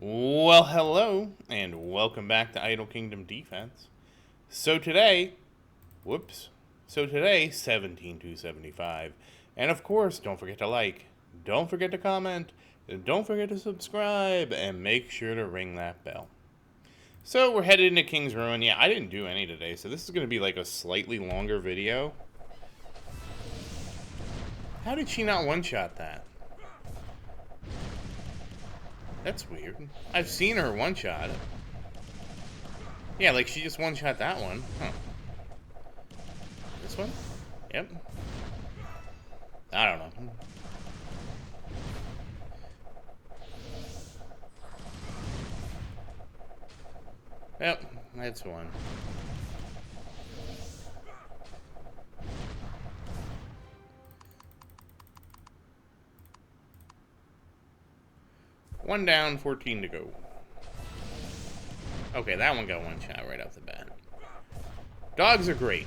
Well, hello, and welcome back to Idle Kingdom Defense. So today, whoops, so today, 17-275. And of course, don't forget to like, don't forget to comment, don't forget to subscribe, and make sure to ring that bell. So we're headed into King's Ruin. Yeah, I didn't do any today, so this is going to be like a slightly longer video. How did she not one-shot that? That's weird. I've seen her one-shot it. Yeah, like she just one-shot that one. Huh. This one? Yep. I don't know. Yep, that's one. One down, 14 to go. Okay, that one got one shot right off the bat. Dogs are great.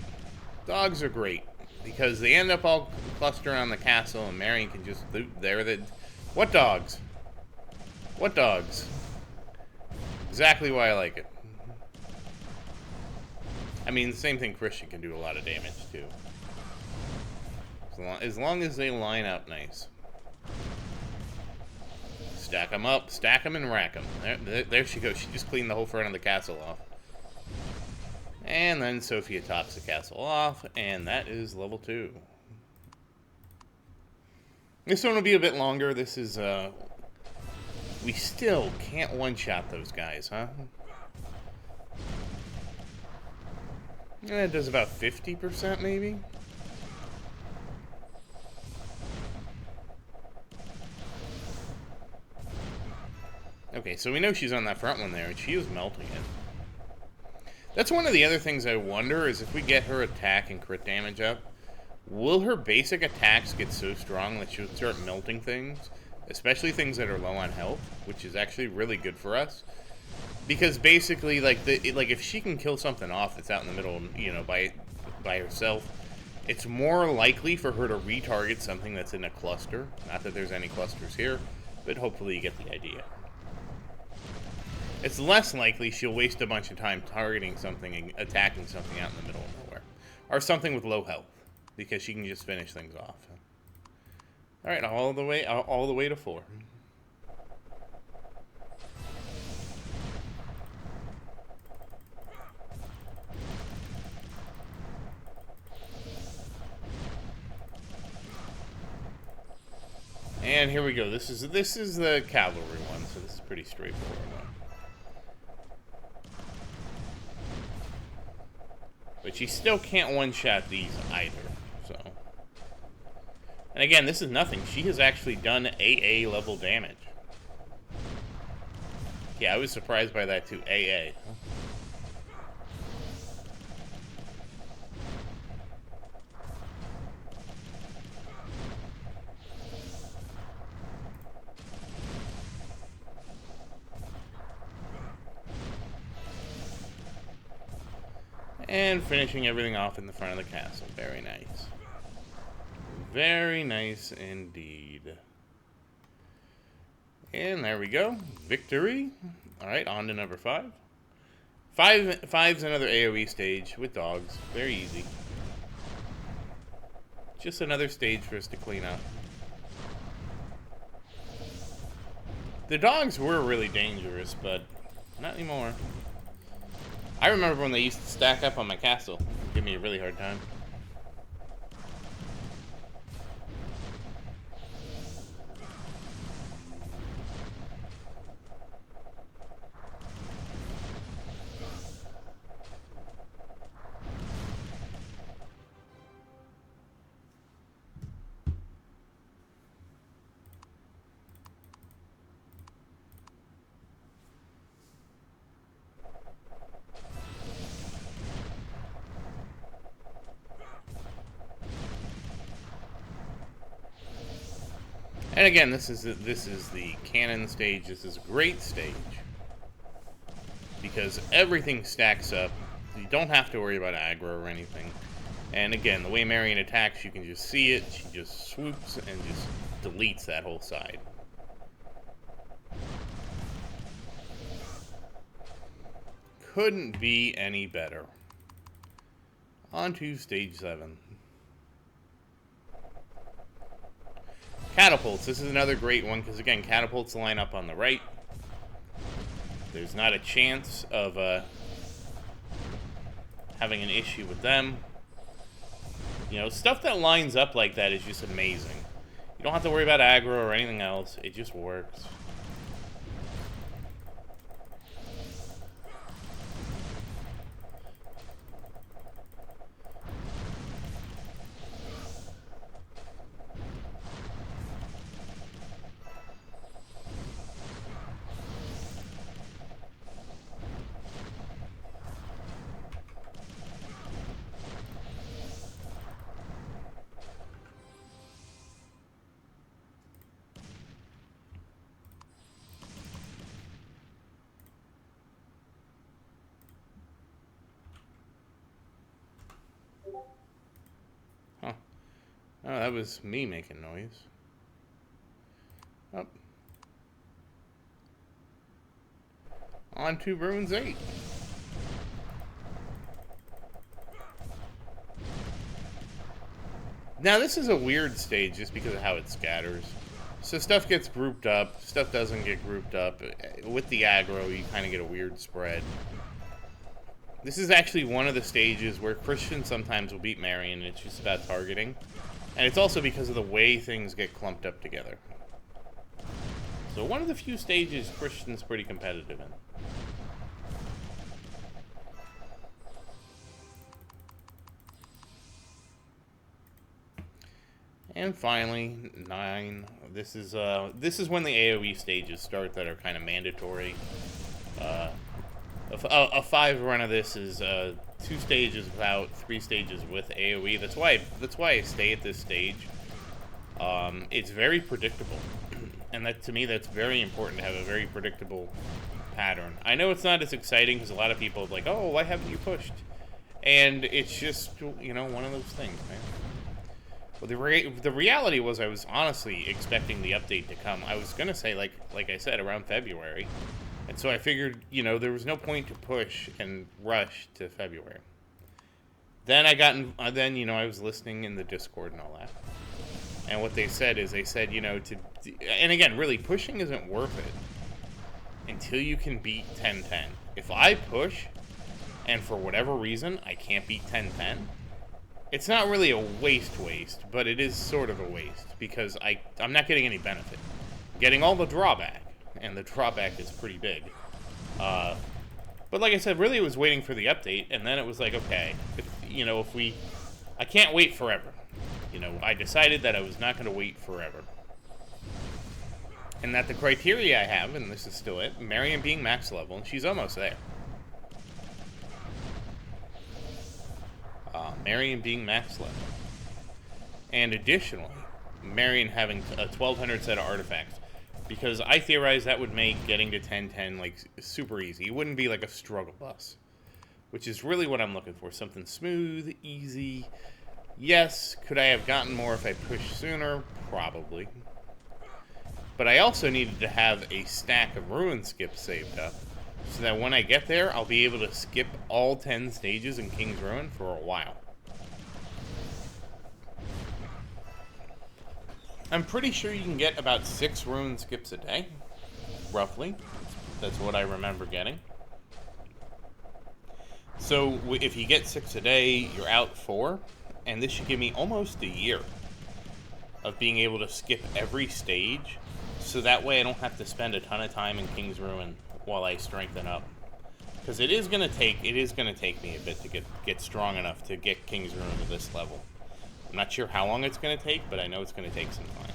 Dogs are great. Because they end up all clustering on the castle and Marion can just loot there. What dogs? What dogs? Exactly why I like it. I mean, the same thing Christian can do a lot of damage too. As long as they line up nice. Stack them up, stack them, and rack them. There she goes. She just cleaned the whole front of the castle off. And then Sophia tops the castle off, and that is level 2. This one will be a bit longer. This is, we still can't one-shot those guys, huh? Yeah, it does about 50% maybe? Okay, so we know she's on that front one there, and she is melting it. That's one of the other things I wonder, is if we get her attack and crit damage up, will her basic attacks get so strong that she'll start melting things? Especially things that are low on health, which is actually really good for us. Because basically, like if she can kill something off that's out in the middle, you know, by herself, it's more likely for her to retarget something that's in a cluster. Not that there's any clusters here, but hopefully you get the idea. It's less likely she'll waste a bunch of time targeting something and attacking something out in the middle of nowhere. Or something with low health, because she can just finish things off. Alright, all the way to 4. And here we go. This is the cavalry one, so this is pretty straightforward one. But she still can't one-shot these either, so. And again, this is nothing. She has actually done AA level damage. Yeah, I was surprised by that too. AA. And finishing everything off in the front of the castle. Very nice. Very nice indeed. And there we go. Victory. Alright, on to number 5. Five's another AoE stage with dogs. Very easy. Just another stage for us to clean up. The dogs were really dangerous, but not anymore. I remember when they used to stack up on my castle. Give me a really hard time. And again, this is the cannon stage. This is a great stage because everything stacks up. You don't have to worry about aggro or anything. And again, the way Marion attacks, you can just see it. She just swoops and just deletes that whole side. couldn't be any better. On to stage 7. Catapults. This is another great one because, again, catapults line up on the right. There's not a chance of having an issue with them. You know, stuff that lines up like that is just amazing. You don't have to worry about aggro or anything else. It just works. Huh. Oh, that was me making noise. Oh. On to Runes 8. Now, this is a weird stage just because of how it scatters. So stuff gets grouped up, stuff doesn't get grouped up. With the aggro, you kind of get a weird spread. This is actually one of the stages where Christian sometimes will beat Marion, and it's just about targeting. And it's also because of the way things get clumped up together. So one of the few stages Christian's pretty competitive in. And finally, 9. This is when the AoE stages start that are kind of mandatory. A 5 run of this is 2 stages without, 3 stages with AoE. That's why I stay at this stage. It's very predictable, and that to me that's very important to have a very predictable pattern. I know it's not as exciting because a lot of people are like, oh, why haven't you pushed? And it's just, you know, one of those things, man. Well, the reality was I was honestly expecting the update to come. I was gonna say, like I said, around February. And so I figured, you know, there was no point to push and rush to February. Then then, you know, I was listening in the Discord and all that. And what they said is, you know, and again, really, pushing isn't worth it until you can beat 10-10. If I push, and for whatever reason, I can't beat 10-10, it's not really a waste, but it is sort of a waste, because I'm not getting any benefit. I'm getting all the drawback. And the drawback is pretty big. But like I said, really it was waiting for the update, and then it was like, okay, I can't wait forever. You know, I decided that I was not going to wait forever. And that the criteria I have, and this is still it, Marion being max level, and she's almost there. Marion being max level. And additionally, Marion having a 1200 set of artifacts. Because I theorize that would make getting to 10-10, like, super easy. It wouldn't be like a struggle bus. Which is really what I'm looking for. Something smooth, easy. Yes, could I have gotten more if I pushed sooner? Probably. But I also needed to have a stack of ruin skips saved up. So that when I get there, I'll be able to skip all 10 stages in King's Ruin for a while. I'm pretty sure you can get about 6 ruin skips a day, roughly. That's what I remember getting. So if you get 6 a day, you're out 4, and this should give me almost a year of being able to skip every stage, so that way I don't have to spend a ton of time in King's Ruin while I strengthen up. Because it is gonna take me a bit to get strong enough to get King's Ruin to this level. I'm not sure how long it's going to take, but I know it's going to take some time.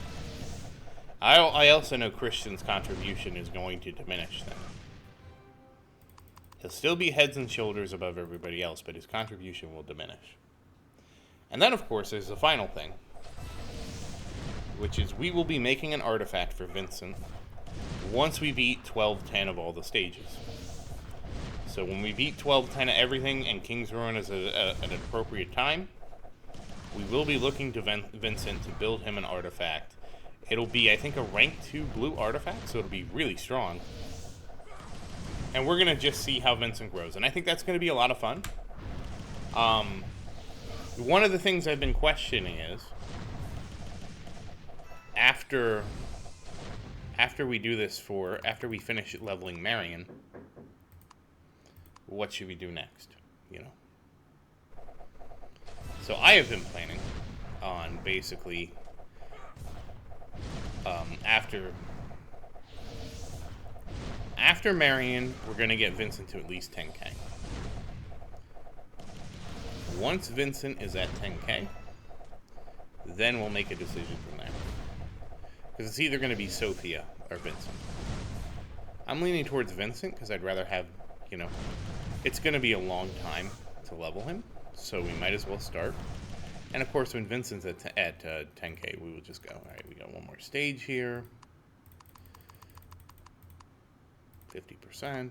I also know Christian's contribution is going to diminish then. He'll still be heads and shoulders above everybody else, but his contribution will diminish. And then, of course, there's the final thing, which is we will be making an artifact for Vincent once we beat 12-10 of all the stages. So when we beat 12-10 of everything and King's Ruin is an appropriate time, we will be looking to Vincent to build him an artifact. It'll be, I think, a rank 2 blue artifact, so it'll be really strong. And we're going to just see how Vincent grows. And I think that's going to be a lot of fun. One of the things I've been questioning is, after we do this after we finish leveling Marion, what should we do next? You know? So I have been planning on basically, after Marion, we're going to get Vincent to at least 10k. Once Vincent is at 10k, then we'll make a decision from there. Because it's either going to be Sophia or Vincent. I'm leaning towards Vincent because I'd rather have, you know, it's going to be a long time to level him, so we might as well start. And of course, when Vincent's at 10k, we will just go, all right, we got one more stage here. 50%.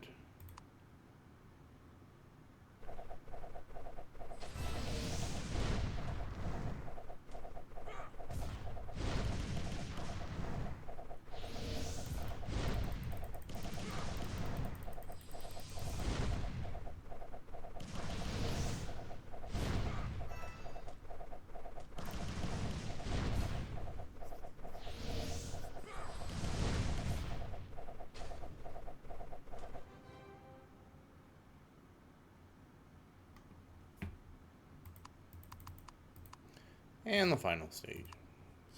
And the final stage.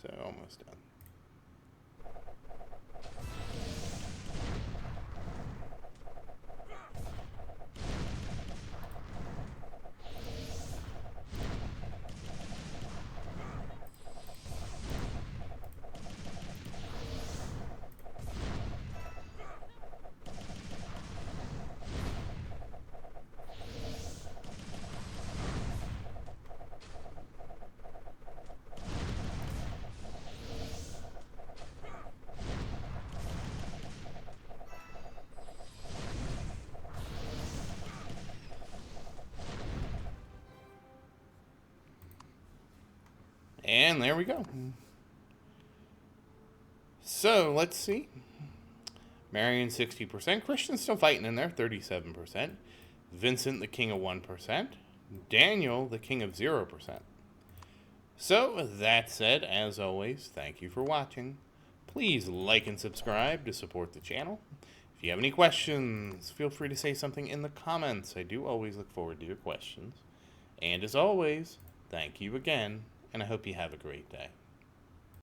So almost done. And there we go. So, let's see. Marion, 60%. Christian's still fighting in there, 37%. Vincent, the king of 1%. Daniel, the king of 0%. So, that said, as always, thank you for watching. Please like and subscribe to support the channel. If you have any questions, feel free to say something in the comments. I do always look forward to your questions. And as always, thank you again, and I hope you have a great day.